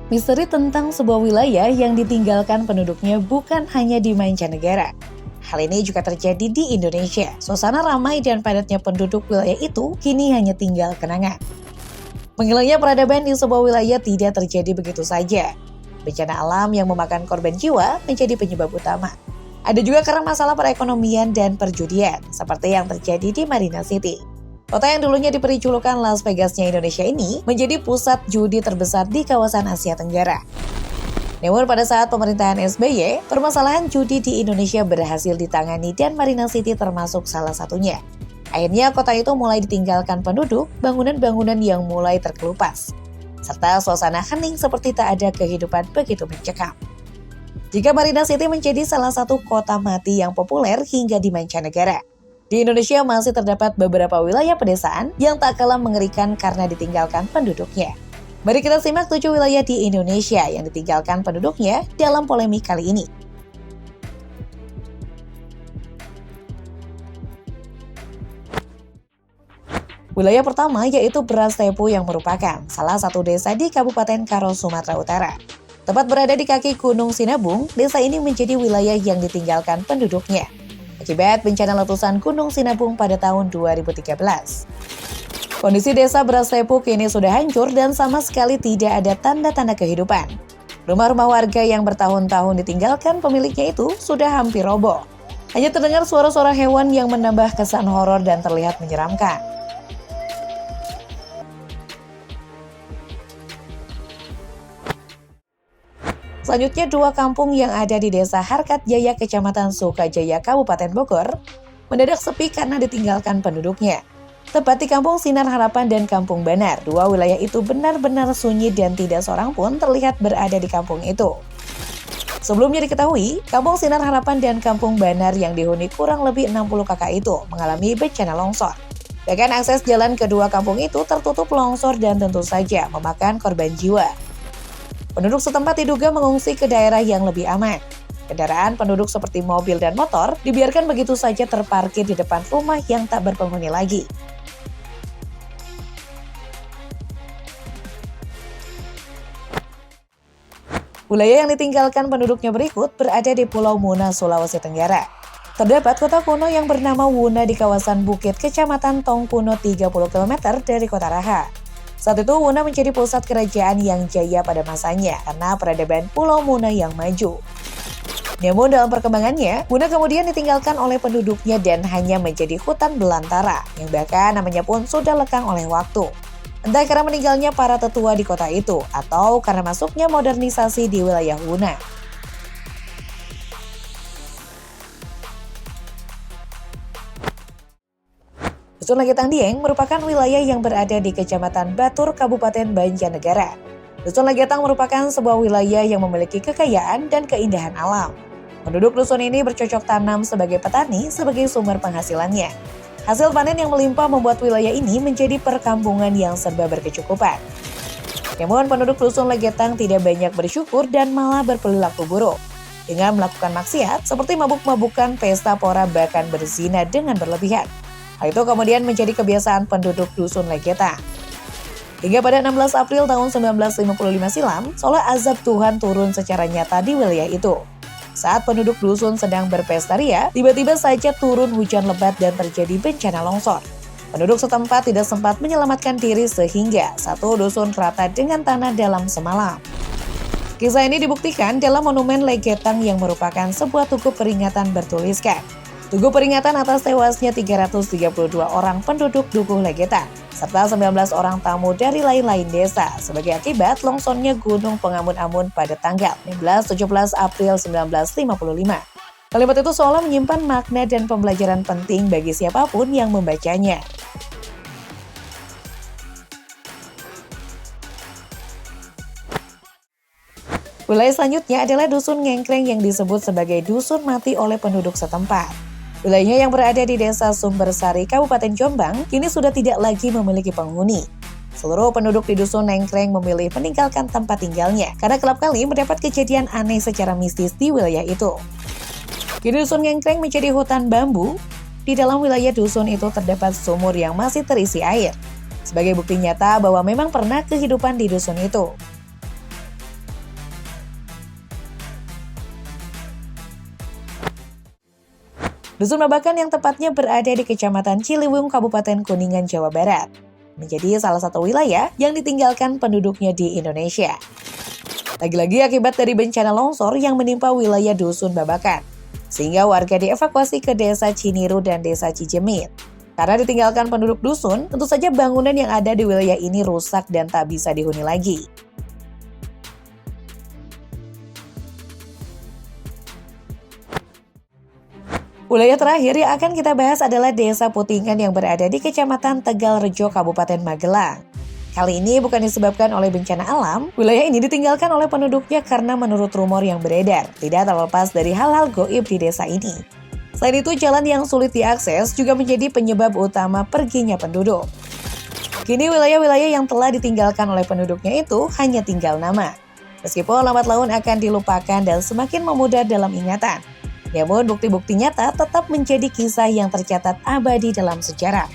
Misteri tentang sebuah wilayah yang ditinggalkan penduduknya bukan hanya di mancanegara. Hal ini juga terjadi di Indonesia. Suasana ramai dan padatnya penduduk wilayah itu kini hanya tinggal kenangan. Menghilangnya peradaban di sebuah wilayah tidak terjadi begitu saja. Bencana alam yang memakan korban jiwa menjadi penyebab utama. Ada juga karena masalah perekonomian dan perjudian, seperti yang terjadi di Marina City. Kota yang dulunya diberi julukan Las Vegasnya Indonesia ini menjadi pusat judi terbesar di kawasan Asia Tenggara. Namun pada saat pemerintahan SBY, permasalahan judi di Indonesia berhasil ditangani dan Marina City termasuk salah satunya. Akhirnya kota itu mulai ditinggalkan penduduk, bangunan-bangunan yang mulai terkelupas, serta suasana hening seperti tak ada kehidupan begitu mencekam. Jika Marina City menjadi salah satu kota mati yang populer hingga di mancanegara, di Indonesia masih terdapat beberapa wilayah pedesaan yang tak kalah mengerikan karena ditinggalkan penduduknya. Mari kita simak 7 wilayah di Indonesia yang ditinggalkan penduduknya dalam polemik kali ini. Wilayah pertama yaitu Brastebo yang merupakan salah satu desa di Kabupaten Karo, Sumatera Utara. Tepat berada di kaki Gunung Sinabung, desa ini menjadi wilayah yang ditinggalkan penduduknya akibat bencana letusan Gunung Sinabung pada tahun 2013. Kondisi desa Brastebo kini sudah hancur dan sama sekali tidak ada tanda-tanda kehidupan. Rumah-rumah warga yang bertahun-tahun ditinggalkan pemiliknya itu sudah hampir roboh. Hanya terdengar suara-suara hewan yang menambah kesan horor dan terlihat menyeramkan. Selanjutnya, 2 kampung yang ada di Desa Harkat Jaya, Kecamatan Sukajaya, Kabupaten Bogor, mendadak sepi karena ditinggalkan penduduknya. Tepat di Kampung Sinar Harapan dan Kampung Banar, 2 wilayah itu benar-benar sunyi dan tidak seorang pun terlihat berada di kampung itu. Sebelumnya diketahui, Kampung Sinar Harapan dan Kampung Banar yang dihuni kurang lebih 60 kakak itu mengalami bencana longsor. Bahkan akses jalan kedua kampung itu tertutup longsor dan tentu saja memakan korban jiwa. Penduduk setempat diduga mengungsi ke daerah yang lebih aman. Kendaraan penduduk seperti mobil dan motor dibiarkan begitu saja terparkir di depan rumah yang tak berpenghuni lagi. Wilayah yang ditinggalkan penduduknya berikut berada di Pulau Muna, Sulawesi Tenggara. Terdapat kota kuno yang bernama Wuna di kawasan Bukit, Kecamatan Tongkuno, 30 km dari Kota Raha. Saat itu Wuna menjadi pusat kerajaan yang jaya pada masanya karena peradaban Pulau Muna yang maju. Namun dalam perkembangannya, Wuna kemudian ditinggalkan oleh penduduknya dan hanya menjadi hutan belantara yang bahkan namanya pun sudah lekang oleh waktu. Entah karena meninggalnya para tetua di kota itu atau karena masuknya modernisasi di wilayah Wuna. Dusun Legetang Dieng merupakan wilayah yang berada di Kecamatan Batur, Kabupaten Banjarnegara. Dusun Legetang merupakan sebuah wilayah yang memiliki kekayaan dan keindahan alam. Penduduk dusun ini bercocok tanam sebagai petani sebagai sumber penghasilannya. Hasil panen yang melimpah membuat wilayah ini menjadi perkampungan yang serba berkecukupan. Namun penduduk dusun Legetang tidak banyak bersyukur dan malah berperilaku buruk dengan melakukan maksiat seperti mabuk-mabukan, pesta pora, bahkan berzina dengan berlebihan. Hal itu kemudian menjadi kebiasaan penduduk dusun Legetang. Hingga pada 16 April tahun 1955 silam, seolah azab Tuhan turun secara nyata di wilayah itu. Saat penduduk dusun sedang berpesta ria, tiba-tiba saja turun hujan lebat dan terjadi bencana longsor. Penduduk setempat tidak sempat menyelamatkan diri sehingga satu dusun rata dengan tanah dalam semalam. Kisah ini dibuktikan dalam monumen Legetang yang merupakan sebuah tugu peringatan bertuliskan tugu peringatan atas tewasnya 332 orang penduduk Dukuh Legetang, serta 19 orang tamu dari lain-lain desa sebagai akibat longsornya Gunung Pengamun-Amun pada tanggal 16-17 April 1955. Kalimat itu seolah menyimpan makna dan pembelajaran penting bagi siapapun yang membacanya. Wilayah selanjutnya adalah Dusun Ngengkreng yang disebut sebagai dusun mati oleh penduduk setempat. Wilayahnya yang berada di Desa Sumbersari, Kabupaten Jombang, kini sudah tidak lagi memiliki penghuni. Seluruh penduduk di Dusun Ngengkreng memilih meninggalkan tempat tinggalnya karena kerap kali mendapat kejadian aneh secara mistis di wilayah itu. Kini Dusun Ngengkreng menjadi hutan bambu. Di dalam wilayah dusun itu terdapat sumur yang masih terisi air, sebagai bukti nyata bahwa memang pernah kehidupan di dusun itu. Dusun Babakan yang tepatnya berada di Kecamatan Ciliwung, Kabupaten Kuningan, Jawa Barat, menjadi salah satu wilayah yang ditinggalkan penduduknya di Indonesia. Lagi-lagi akibat dari bencana longsor yang menimpa wilayah Dusun Babakan, sehingga warga dievakuasi ke Desa Ciniru dan Desa Cijemit. Karena ditinggalkan penduduk dusun, tentu saja bangunan yang ada di wilayah ini rusak dan tak bisa dihuni lagi. Wilayah terakhir yang akan kita bahas adalah Desa Putingan yang berada di Kecamatan Tegalrejo, Kabupaten Magelang. Kali ini bukan disebabkan oleh bencana alam, wilayah ini ditinggalkan oleh penduduknya karena menurut rumor yang beredar, tidak terlepas dari hal-hal goib di desa ini. Selain itu, jalan yang sulit diakses juga menjadi penyebab utama perginya penduduk. Kini wilayah-wilayah yang telah ditinggalkan oleh penduduknya itu hanya tinggal nama. Meskipun lambat laun akan dilupakan dan semakin memudar dalam ingatan, namun bukti-bukti nyata tetap menjadi kisah yang tercatat abadi dalam sejarah.